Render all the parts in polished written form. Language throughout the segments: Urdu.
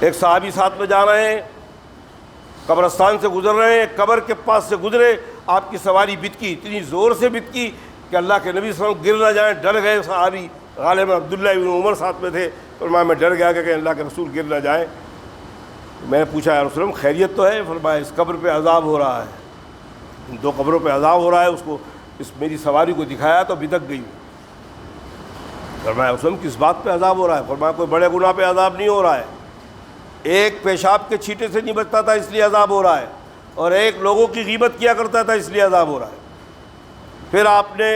ایک صحابی ساتھ میں جا رہے ہیں، قبرستان سے گزر رہے ہیں، قبر کے پاس سے گزرے، آپ کی سواری بتکی، اتنی زور سے بتکی کہ اللہ کے نبی صلی اللہ علیہ وسلم گر نہ جائیں، ڈر گئے صحابی، غالباً عبداللہ بن عمر ساتھ میں تھے، فرمایا میں ڈر گیا کہ اللہ کے رسول گر نہ جائیں۔ میں نے پوچھا یا رسول اللہ خیریت تو ہے؟ فرمایا اس قبر پہ عذاب ہو رہا ہے، ان دو قبروں پہ عذاب ہو رہا ہے، اس کو اس میری سواری کو دکھایا تو بتک گئی۔ فرمایا رسول اللہ کس بات پہ عذاب ہو رہا ہے؟ فرمایا کوئی بڑے گناہ پہ عذاب نہیں ہو رہا ہے، ایک پیشاب کے چھینٹے سے نہیں بچتا تھا اس لیے عذاب ہو رہا ہے، اور ایک لوگوں کی غیبت کیا کرتا تھا اس لیے عذاب ہو رہا ہے۔ پھر آپ نے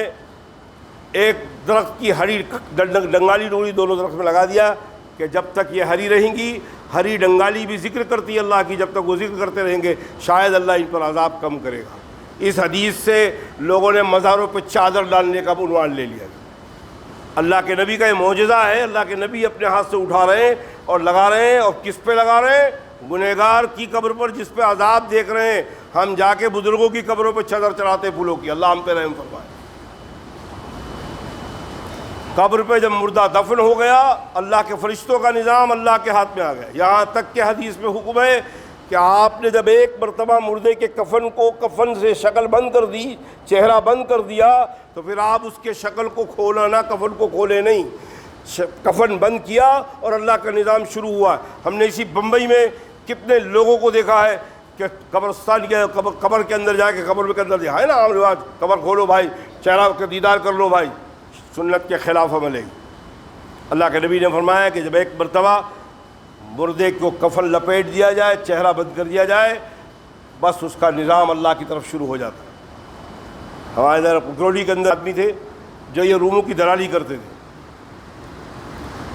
ایک درخت کی ہری ڈنگالی ڈوری دونوں درخت میں لگا دیا کہ جب تک یہ ہری رہیں گی، ہری ڈنگالی بھی ذکر کرتی ہے اللہ کی، جب تک وہ ذکر کرتے رہیں گے شاید اللہ ان پر عذاب کم کرے گا۔ اس حدیث سے لوگوں نے مزاروں پہ چادر ڈالنے کا عنوان لے لیا۔ اللہ کے نبی کا یہ معجزہ ہے، اللہ کے نبی اپنے ہاتھ سے اٹھا رہے ہیں اور لگا رہے ہیں، اور کس پہ لگا رہے ہیں؟ گنہگار کی قبر پر جس پہ عذاب دیکھ رہے ہیں۔ ہم جا کے بزرگوں کی قبروں پہ چادر چڑھاتے پھولوں کی، اللہ ہم پہ رحم فرمائے۔ قبر پہ جب مردہ دفن ہو گیا، اللہ کے فرشتوں کا نظام اللہ کے ہاتھ میں آ گیا، یہاں تک کہ حدیث میں حکم ہے کہ آپ نے جب ایک مرتبہ مردے کے کفن سے شکل بند کر دی، چہرہ بند کر دیا، تو پھر آپ اس کے شکل کو کھولا نہ، کفن کو کھولے نہیں، کفن بند کیا اور اللہ کا نظام شروع ہوا۔ ہم نے اسی بمبئی میں کتنے لوگوں کو دیکھا ہے کہ قبرستان کے قبر کے اندر جا کے قبر کے اندر دیا ہے نا عام رواج، قبر کھولو بھائی، چہرہ کا دیدار کر لو بھائی، سنت کے خلاف عمل ہے۔ اللہ کے نبی نے فرمایا کہ جب ایک مرتبہ مردے کو کفن لپیٹ دیا جائے، چہرہ بند کر دیا جائے، بس اس کا نظام اللہ کی طرف شروع ہو جاتا ہے۔ ہمارے ادھر گروڈی کے اندر آدمی تھے جو یہ روموں کی دلالی کرتے تھے،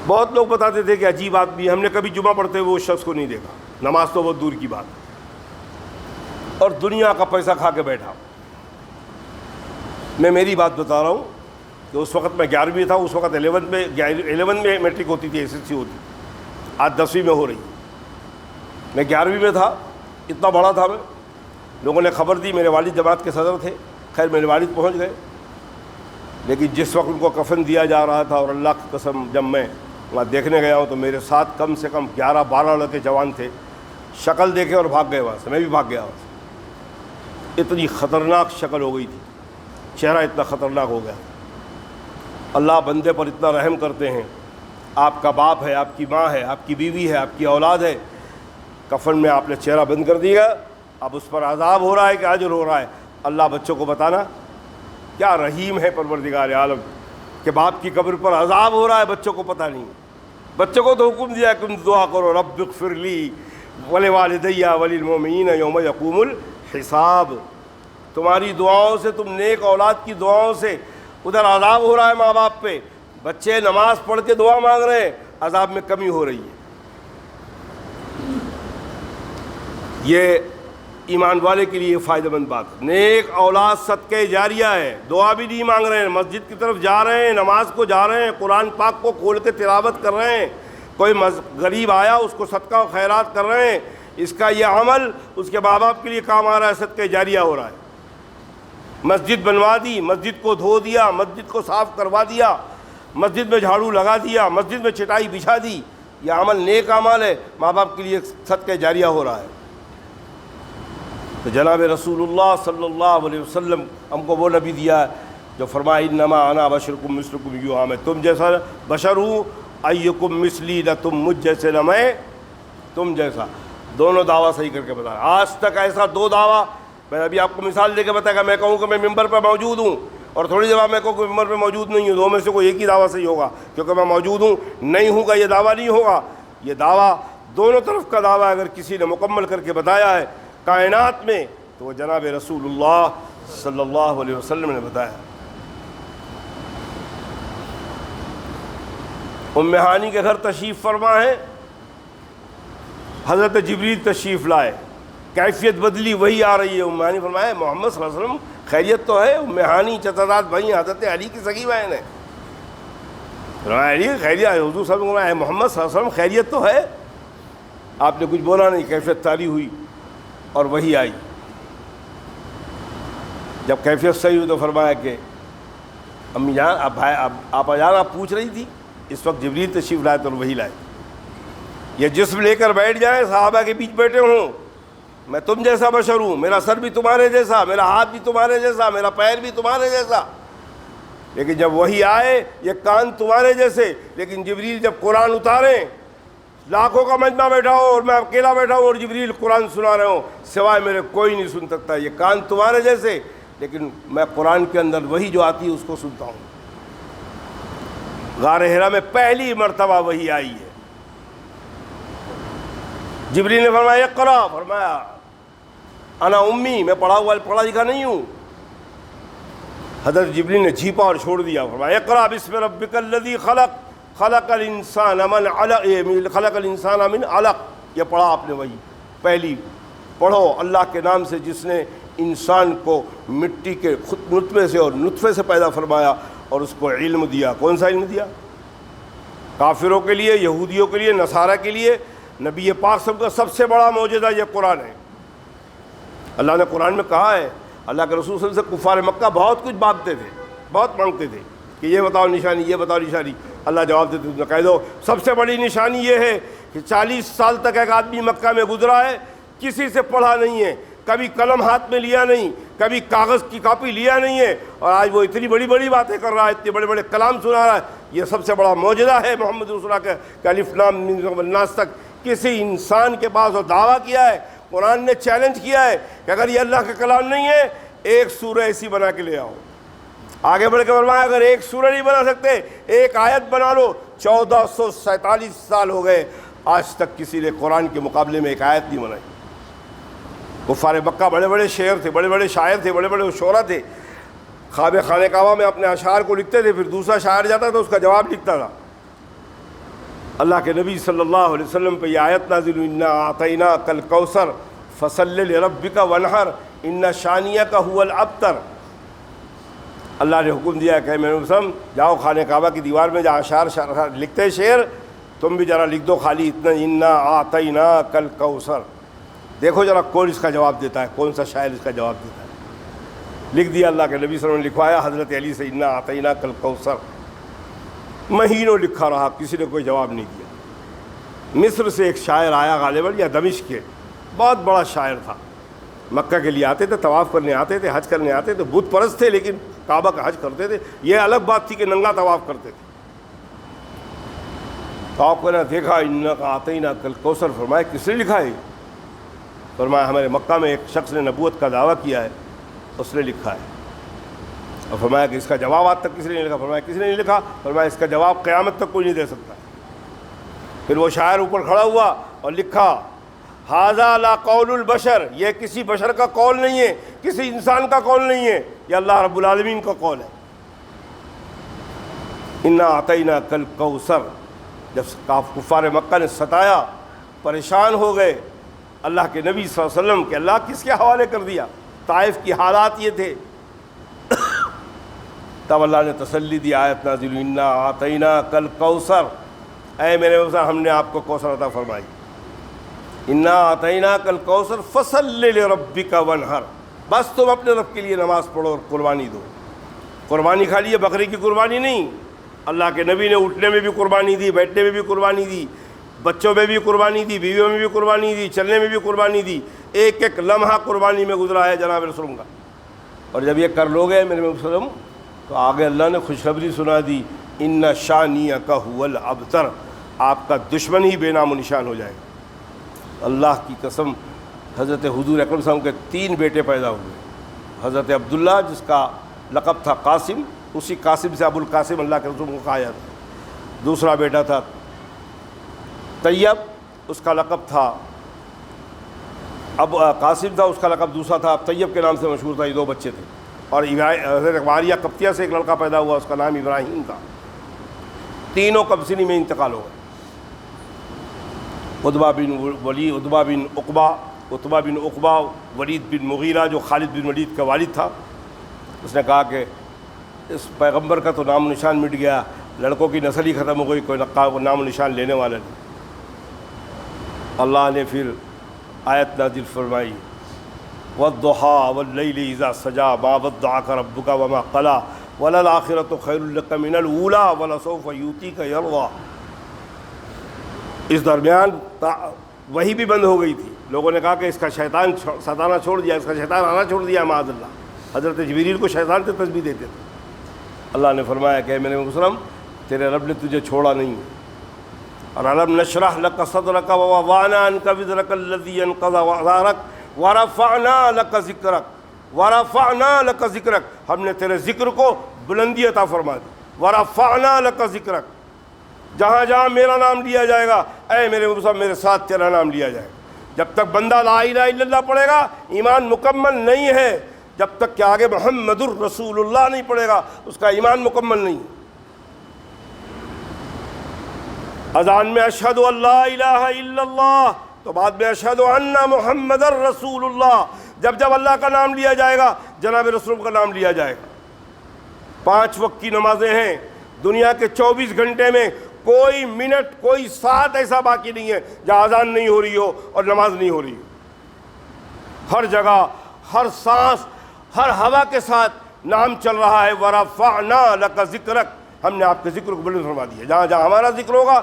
بہت لوگ بتاتے تھے کہ عجیب آدمی، ہم نے کبھی جمعہ پڑھتے ہوئے اس شخص کو نہیں دیکھا، نماز تو بہت دور کی بات، اور دنیا کا پیسہ کھا کے بیٹھا۔ میں میری بات بتا رہا ہوں کہ اس وقت میں 11ویں میں تھا، اس وقت 11 میں میٹرک ہوتی تھی، SSC ہوتی، آج 10ویں میں ہو رہی۔ میں 11ویں میں تھا، اتنا بڑا تھا میں، لوگوں نے خبر دی، میرے والد جماعت کے صدر تھے، خیر میرے والد پہنچ گئے، لیکن جس وقت ان کو کفن دیا جا رہا تھا، اور اللہ کی قسم جب میں وہاں دیکھنے گیا ہوں تو میرے ساتھ کم سے کم 11-12 لڑکے جوان تھے، شکل دیکھے اور بھاگ گئے وہاں سے، میں بھی بھاگ گیا وہاں سے۔ اتنی خطرناک شکل ہو گئی تھی، چہرہ اتنا خطرناک ہو گیا۔ اللہ بندے پر اتنا رحم کرتے ہیں، آپ کا باپ ہے، آپ کی ماں ہے، آپ کی بیوی ہے، آپ کی اولاد ہے، کفن میں آپ نے چہرہ بند کر دیا، اب اس پر عذاب ہو رہا ہے کہ اجر ہو رہا ہے۔ اللہ بچوں کو بتانا کیا رحیم ہے پروردگار عالم کہ باپ کی قبر پر عذاب ہو رہا ہے، بچوں کو پتہ نہیں۔ بچوں کو تو حکم دیا کہ تم دعا کرو، رب اغفر لی ولوالدی وللمؤمنین یوم یقوم الحساب۔ تمہاری دعاؤں سے، تم نیک اولاد کی دعاؤں سے ادھر عذاب ہو رہا ہے ماں باپ پہ، بچے نماز پڑھ کے دعا مانگ رہے ہیں، عذاب میں کمی ہو رہی ہے۔ یہ ایمان والے کے لیے فائدہ مند بات ہے۔ نیک اولاد صدقہ جاریہ ہے، دعا بھی نہیں مانگ رہے ہیں، مسجد کی طرف جا رہے ہیں، نماز کو جا رہے ہیں، قرآن پاک کو کھول کے تلاوت کر رہے ہیں، کوئی غریب آیا اس کو صدقہ و خیرات کر رہے ہیں، اس کا یہ عمل اس کے ماں باپ کے لیے کام آ رہا ہے، صدقہ جاریہ ہو رہا ہے۔ مسجد بنوا دی، مسجد کو دھو دیا، مسجد کو صاف کروا دیا، مسجد میں جھاڑو لگا دیا، مسجد میں چٹائی بچھا دی، یہ عمل نیک عمل ہے، ماں باپ کے لیے صدقہ جاریہ ہو رہا ہے۔ تو جناب رسول اللہ صلی اللہ علیہ وسلم ہم کو وہ نبی دیا ہے جو فرمایا انما انا بشرکم مثلکم یوحا، میں تم جیسا بشر ہوں، ایکم مثلی، نہ تم مجھ جیسے نہ میں تم جیسا۔ دونوں دعویٰ صحیح کر کے بتایا۔ آج تک ایسا 2 دعویٰ میں ابھی آپ کو مثال دے کے بتایا کہ میں کہوں کہ میں ممبر پر موجود ہوں، اور تھوڑی دیر بعد میں کہوں کہ ممبر پہ موجود نہیں ہوں، 2 میں سے کوئی ایک ہی دعویٰ صحیح ہوگا، کیونکہ میں موجود ہوں، نہیں ہوں گا یہ دعویٰ نہیں ہوگا۔ یہ دعویٰ دونوں طرف کا دعویٰ اگر کسی نے مکمل کر کے بتایا ہے کائنات میں تو وہ جناب رسول اللہ صلی اللہ علیہ وسلم نے بتایا۔ ام ہانی کے گھر تشریف فرما ہے، حضرت جبریل تشریف لائے، کیفیت بدلی، وہی آ رہی ہے۔ ام ہانی فرمایا محمد صلی اللہ علیہ وسلم خیریت تو ہے؟ ام ہانی چچاداد بھائی حضرت علی کی سگی بہن ہے، فرمایا علی خیریت، حضور صلی اللہ علیہ وسلم محمد صلی اللہ علیہ وسلم خیریت تو ہے؟ آپ نے کچھ بولا نہیں، کیفیت تاری ہوئی اور وہی آئی۔ جب کیفیت صحیح ہوئی تو فرمایا کہ امی جان، آپ جان آپ پوچھ رہی تھی، اس وقت جبریل تشریف لائے تو وہی لائے۔ یہ جسم لے کر بیٹھ جائیں، صحابہ کے بیچ بیٹھے ہوں، میں تم جیسا بشر ہوں، میرا سر بھی تمہارے جیسا، میرا ہاتھ بھی تمہارے جیسا، میرا پیر بھی تمہارے جیسا، لیکن جب وہی آئے یہ کان تمہارے جیسے، لیکن جبریل جب قرآن اتاریں، لاکھوں کا مجمع بیٹھا ہو اور میں اکیلا بیٹھا ہوں اور جبریل قرآن سنا رہے ہوں، سوائے میرے کوئی نہیں سن سکتا، یہ کان تمہارے جیسے، لیکن میں قرآن کے اندر وہی جو آتی ہے اس کو سنتا ہوں۔ غار حرا میں پہلی مرتبہ وہی آئی ہے، جبریل نے فرمایا اقرا، فرمایا انا امی، میں پڑھا لکھا نہیں ہوں۔ حضرت جبریل نے جھیپا اور چھوڑ دیا، فرمایا اقرا بسم ربک الذی خلق خلق الانسان من علق، خلق الانسان من علق، یہ پڑھا آپ نے وہی پہلی، پڑھو اللہ کے نام سے جس نے انسان کو مٹی کے نطفے سے اور نطفے سے پیدا فرمایا اور اس کو علم دیا۔ کون سا علم دیا؟ کافروں کے لیے، یہودیوں کے لیے، نصارہ کے لیے نبی پاک صلی اللہ علیہ وسلم کا سب سے بڑا معجزہ یہ قرآن ہے۔ اللہ نے قرآن میں کہا ہے، اللہ کے رسول صلی اللہ علیہ وسلم سے کفار مکہ بہت کچھ مانگتے تھے، بہت مانگتے تھے کہ یہ بتاؤ نشانی، یہ بتاؤ نشانی۔ اللہ جواب دیتے تھے، کہہ دو سب سے بڑی نشانی یہ ہے کہ 40 سال تک ایک آدمی مکہ میں گزرا ہے، کسی سے پڑھا نہیں ہے، کبھی قلم ہاتھ میں لیا نہیں، کبھی کاغذ کی کاپی لیا نہیں ہے، اور آج وہ اتنی بڑی بڑی باتیں کر رہا ہے، اتنے بڑے بڑے کلام سنا رہا ہے۔ یہ سب سے بڑا معجزہ ہے محمد رسول اللہ کا کہ الف لام میم الناس تک کسی انسان کے پاس وہ دعویٰ کیا ہے، قرآن نے چیلنج کیا ہے کہ اگر یہ اللہ کا کلام نہیں ہے ایک سورہ ایسی بنا کے لے آؤ۔ آگے بڑھ کے فرمایا اگر ایک سورہ نہیں بنا سکتے ایک آیت بنا لو۔ 1447 سال ہو گئے، آج تک کسی نے قرآن کے مقابلے میں ایک آیت نہیں بنائی۔ کفار مکہ بڑے بڑے شعر تھے، بڑے بڑے شاعر تھے، بڑے بڑے شعراء تھے، خواب خانہ کعبہ میں اپنے اشعار کو لکھتے تھے، پھر دوسرا شاعر جاتا تو اس کا جواب لکھتا تھا۔ اللہ کے نبی صلی اللہ علیہ وسلم پہ یہ آیت نازل ہوئی، انا اعطیناک الکوثر فصلی لربک وانحر ان شانیک هو الابتر۔ اللہ نے حکم دیا کہ میرے مسلم جاؤ خانہ کعبہ کی دیوار میں جہاں اشعار لکھتے شعر، تم بھی ذرا لکھ دو خالی اتنا، انا اعطیناک الکوثر۔ دیکھو ذرا کون اس کا جواب دیتا ہے، کون سا شاعر اس کا جواب دیتا ہے۔ لکھ دیا اللہ کے نبی صلی اللہ علیہ وسلم نے، لکھوایا حضرت علی سے، انا اعطیناک الکوثر۔ مہینوں لکھا رہا، کسی نے کوئی جواب نہیں دیا۔ مصر سے ایک شاعر آیا غالباً، یا دمشق کے، بہت بڑا شاعر تھا، مکہ کے لیے آتے تھے، طواف کرنے آتے تھے، حج کرنے آتے تھے، بت پرست تھے لیکن کعبہ کا حج کرتے تھے۔ یہ الگ بات تھی کہ ننگا طواف کرتے تھے۔ تو آپ کو نے دیکھا انا اعطیناک الکوثر، فرمایا کس نے لکھا ہے؟ فرمایا ہمارے مکہ میں ایک شخص نے نبوت کا دعویٰ کیا ہے، اس نے لکھا ہے۔ اور فرمایا کہ اس کا جواب آج تک کسی نے نہیں لکھا۔ فرمایا کسی نے نہیں لکھا؟ فرمایا اس کا جواب قیامت تک کوئی نہیں دے سکتا۔ پھر وہ شاعر اوپر کھڑا ہوا اور لکھا، ھذا لا قول البشر، یہ کسی بشر کا قول نہیں ہے، کسی انسان کا قول نہیں ہے، یہ اللہ رب العالمین کا قول ہے۔ انا اعطیناک الکوثر۔ جب کفار مکہ نے ستایا، پریشان ہو گئے اللہ کے نبی صلی اللہ علیہ وسلم کہ اللہ کس کے حوالے کر دیا، طائف کی حالات یہ تھے، تب اللہ نے تسلی دی، آیت نازل، انا اعطیناک الکوثر، اے میرے مسلم ہم نے آپ کو کوثر عطا فرمائی۔ انا اعطیناک الکوثر فصلی لربک وانحر، بس تم اپنے رب کے لیے نماز پڑھو اور قربانی دو۔ قربانی کھا لیے، بکری کی قربانی نہیں، اللہ کے نبی نے اٹھنے میں بھی قربانی دی، بیٹھنے میں بھی قربانی دی، بچوں میں بھی قربانی دی، بیویوں میں بھی قربانی دی، چلنے میں بھی قربانی دی، ایک ایک لمحہ قربانی میں گزرا ہے جناب رسول کا۔ اور جب یہ کر لو گے میرے مسلم تو آگے اللہ نے خوشخبری سنا دی، ان شانیک هو الابتر، آپ کا دشمن ہی بے نام و نشان ہو جائے گا۔ اللہ کی قسم، حضرت حضور اکرم صلی اللہ علیہ وسلم کے 3 بیٹے پیدا ہوئے۔ حضرت عبداللہ جس کا لقب تھا قاسم، اسی قاسم سے ابو القاسم اللہ کے رسول کو کہا جاتا ہے۔ دوسرا بیٹا تھا طیب، اس کا لقب تھا اب قاسم تھا، اس کا لقب دوسرا تھا، طیب کے نام سے مشہور تھا۔ یہ 2 بچے تھے۔ اور حضرت ماریہ قبطیہ سے ایک لڑکا پیدا ہوا، اس کا نام ابراہیم تھا۔ تینوں کبسنی میں انتقال ہو گئے۔ عتبہ بن عقبہ، ولید بن مغیرہ جو خالد بن ولید کا والد تھا، اس نے کہا کہ اس پیغمبر کا تو نام و نشان مٹ گیا، لڑکوں کی نسل ہی ختم ہو گئی، کوئی نام و نشان لینے والا نہیں۔ اللہ نے پھر آیت نازل فرمائی، والضحیٰ واللیل اذا سجا ما ودعک ربک وما قلی وللآخرۃ خیر لک من الاولی ولسوف یؤتیک یرضی۔ اس درمیان وہی بھی بند ہو گئی تھی. لوگوں نے کہا کہ اس کا شیطان ستانا چھوڑ دیا, اس کا شیطان آنا چھوڑ دیا معاذ اللہ. حضرت جبریل کو شیطان سے تسبیح دیتے تھے. اللہ نے فرمایا کہ میرے مسلم تیرے رب نے تجھے چھوڑا نہیں. اور الم نشرح لک صدرک ووضعنا عنک وزرک الذی انقض ظہرک ورفعنا لک ذکرک, ہم نے تیرے ذکر کو بلندی عطا فرما دی. ورفعنا لک ذکرک, جہاں جہاں میرا نام لیا جائے گا اے میرے مسلم میرے ساتھ تیرا نام لیا جائے گا. جب تک بندہ لا الہ الا اللہ پڑھے گا ایمان مکمل نہیں ہے. جب تک کہ آگے محمد الرسول اللہ نہیں پڑھے گا اس کا ایمان مکمل نہیں. اذان میں اشہد ان لا الہ الا اللہ تو بعد میں اشہد ان محمد الرسول اللہ. جب جب اللہ کا نام لیا جائے گا جناب رسول کا نام لیا جائے گا. 5 وقت کی نمازیں ہیں. دنیا کے 24 گھنٹے میں کوئی منٹ کوئی ساعت ایسا باقی نہیں ہے جہاں اذان نہیں ہو رہی ہو اور نماز نہیں ہو رہی ہو. ہر جگہ ہر سانس ہر ہوا کے ساتھ نام چل رہا ہے. ورفعنا لک ذکرک, ہم نے آپ کے ذکر کو بلند فرما دیا. جہاں جہاں ہمارا ذکر ہوگا,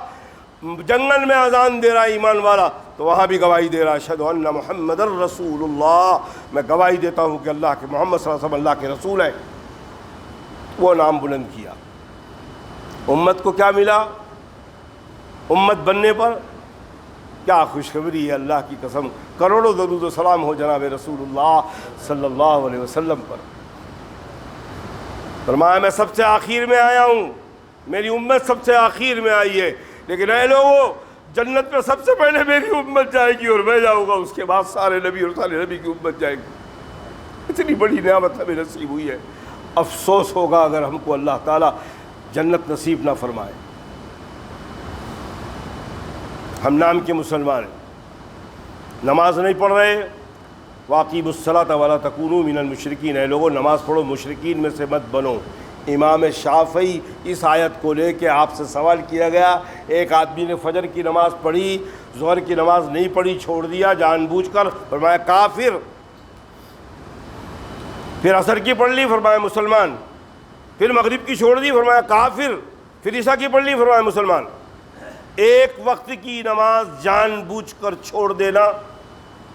جنگل میں اذان دے رہا ہے ایمان والا تو وہاں بھی گواہی دے رہا ہے اشہد ان محمد الرسول اللہ, میں گواہی دیتا ہوں کہ اللہ کے محمد صلی اللہ علیہ وسلم اللہ کے رسول ہیں. وہ نام بلند کیا. امت کو کیا ملا؟ امت بننے پر کیا خوشخبری ہے. اللہ کی قسم کروڑوں درود و سلام ہو جناب رسول اللہ صلی اللہ علیہ وسلم پر. فرمایا میں سب سے آخر میں آیا ہوں, میری امت سب سے آخر میں آئی ہے, لیکن اے لوگوں جنت میں سب سے پہلے میری امت جائے گی اور میں جاؤں گا, اس کے بعد سارے نبی اور سارے نبی کی امت جائے گی. اتنی بڑی نعمت ہمیں نصیب ہوئی ہے. افسوس ہوگا اگر ہم کو اللہ تعالیٰ جنت نصیب نہ فرمائے. ہم نام کے مسلمان ہیں, نماز نہیں پڑھ رہے. واقیموا الصلاۃ ولا تکونوا من المشرکین, اے لوگوں نماز پڑھو مشرکین میں سے مت بنو. امام شافعی اس آیت کو لے کے آپ سے سوال کیا گیا. ایک آدمی نے فجر کی نماز پڑھی, ظہر کی نماز نہیں پڑھی, چھوڑ دیا جان بوجھ کر, فرمایا کافر. پھر عصر کی پڑھ لی, فرمایا مسلمان. پھر مغرب کی چھوڑ دی, فرمایا کافر. پھر عشاء کی پڑھ لی, فرمایا مسلمان. ایک وقت کی نماز جان بوجھ کر چھوڑ دینا,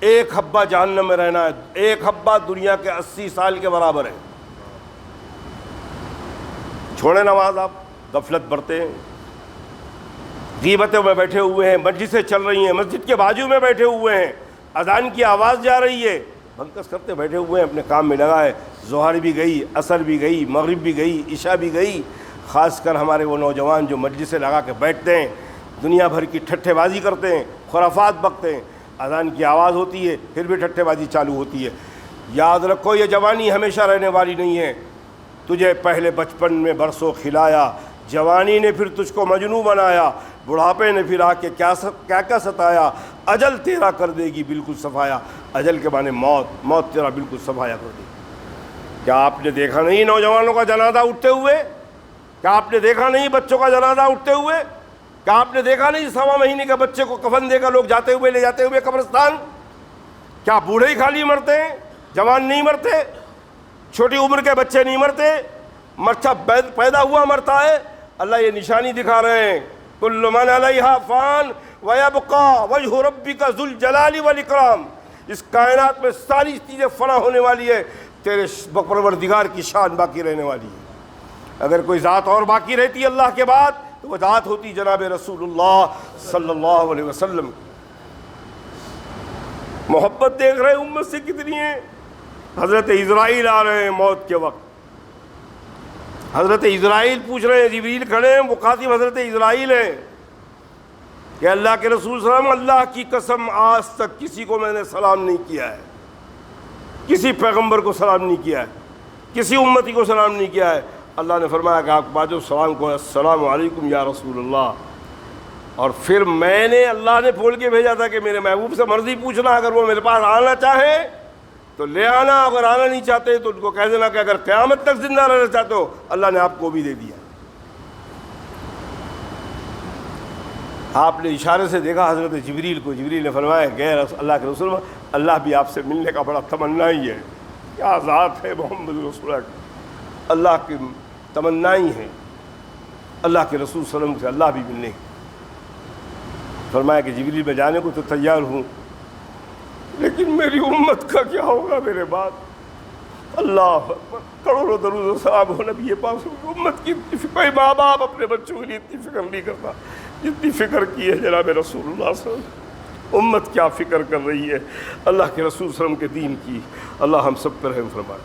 ایک حبہ جہنم میں رہنا ہے. ایک حبہ دنیا کے 80 سال کے برابر ہے. چھوڑیں نماز, آپ غفلت برتے ہیں, غیبتوں میں بیٹھے ہوئے ہیں, مجلسیں چل رہی ہیں, مسجد کے بازو میں بیٹھے ہوئے ہیں, اذان کی آواز جا رہی ہے, بھنکس کرتے بیٹھے ہوئے ہیں, اپنے کام میں لگا ہے. ظہر بھی گئی, عصر بھی گئی, مغرب بھی گئی, عشاء بھی گئی. خاص کر ہمارے وہ نوجوان جو مجلسیں لگا کے بیٹھتے ہیں, دنیا بھر کی ٹھٹھے بازی کرتے ہیں, خرافات بکتے ہیں. اذان کی آواز ہوتی ہے پھر بھی ٹھٹھے بازی چالو ہوتی ہے. یاد رکھو یہ جوانی ہمیشہ رہنے والی نہیں ہے. تجھے پہلے بچپن میں برسوں کھلایا, جوانی نے پھر تجھ کو مجنوں بنایا, بڑھاپے نے پھر آ کے کیا ستایا. اجل تیرا کر دے گی بالکل صفایا. اجل کے معنی موت, موت تیرا بالکل صفایا کر دے گی. کیا آپ نے دیکھا نہیں نوجوانوں کا جنازہ اٹھتے ہوئے؟ کیا آپ نے دیکھا نہیں بچوں کا جنازہ اٹھتے ہوئے؟ کیا آپ نے دیکھا نہیں 1.25 مہینے کے بچے کو کفن دے کر لوگ جاتے ہوئے لے جاتے ہوئے قبرستان؟ کیا بوڑھے ہی خالی مرتے ہیں, جوان نہیں مرتے؟ چھوٹی عمر کے بچے نہیں مرتے؟ مرچا پیدا ہوا مرتا ہے. اللہ یہ نشانی دکھا رہے ہیں, کل من علیہا فان ویبقی وجہ ربک ذو الجلال والاکرام. اس کائنات میں ساری چیزیں فنا ہونے والی ہے, تیرے پروردگار کی شان باقی رہنے والی ہے. اگر کوئی ذات اور باقی رہتی ہے اللہ کے بعد تو وہ ذات ہوتی جناب رسول اللہ صلی اللہ علیہ وسلم. محبت دیکھ رہے ہیں امت سے کتنی ہے. حضرت اسرائیل آ رہے ہیں موت کے وقت, حضرت اسرائیل پوچھ رہے ہیں, جبریل کھڑے ہیں, مخاطب حضرت اسرائیل ہیں کہ اللہ کے رسول صلی اللہ علیہ وسلم اللہ کی قسم آج تک کسی کو میں نے سلام نہیں کیا ہے, کسی پیغمبر کو سلام نہیں کیا ہے, کسی امتی کو سلام نہیں کیا ہے. اللہ نے فرمایا کہ آپ باجو سلام کو السلام علیکم یا رسول اللہ. اور پھر میں نے اللہ نے بول کے بھیجا تھا کہ میرے محبوب سے مرضی پوچھنا, اگر وہ میرے پاس آنا چاہے تو لے آنا, اگر آنا نہیں چاہتے تو ان کو کہہ دینا کہ اگر قیامت تک زندہ رہنا چاہتے ہو اللہ نے آپ کو بھی دے دیا. آپ نے اشارے سے دیکھا حضرت جبریل کو, جبریل نے فرمایا کہ اللہ کے رسول اللہ بھی آپ سے ملنے کا بڑا تمنا ہی ہے. کیا ذات ہے محمد رسول اللہ, اللہ کی تمنا ہی ہے اللہ کے رسول صلی اللہ علیہ وسلم سے اللہ بھی ملنے کی. فرمایا کہ جبریل میں جانے کو تو تیار ہوں، لیکن میری امت کا کیا ہوگا میرے بعد؟ اللہ اکبر، کروڑوں درود و سلام ہو نبی پاک، امت کی اتنی فکر، کوئی ماں باپ اپنے بچوں کے لیے اتنی فکر نہیں کرتا جتنی فکر کی ہے جناب رسول اللہ صلی اللہ علیہ وسلم۔ امت کیا فکر کر رہی ہے اللہ کے رسول صلی اللہ علیہ وسلم کے دین کی۔ اللہ ہم سب پر رحم فرمائے۔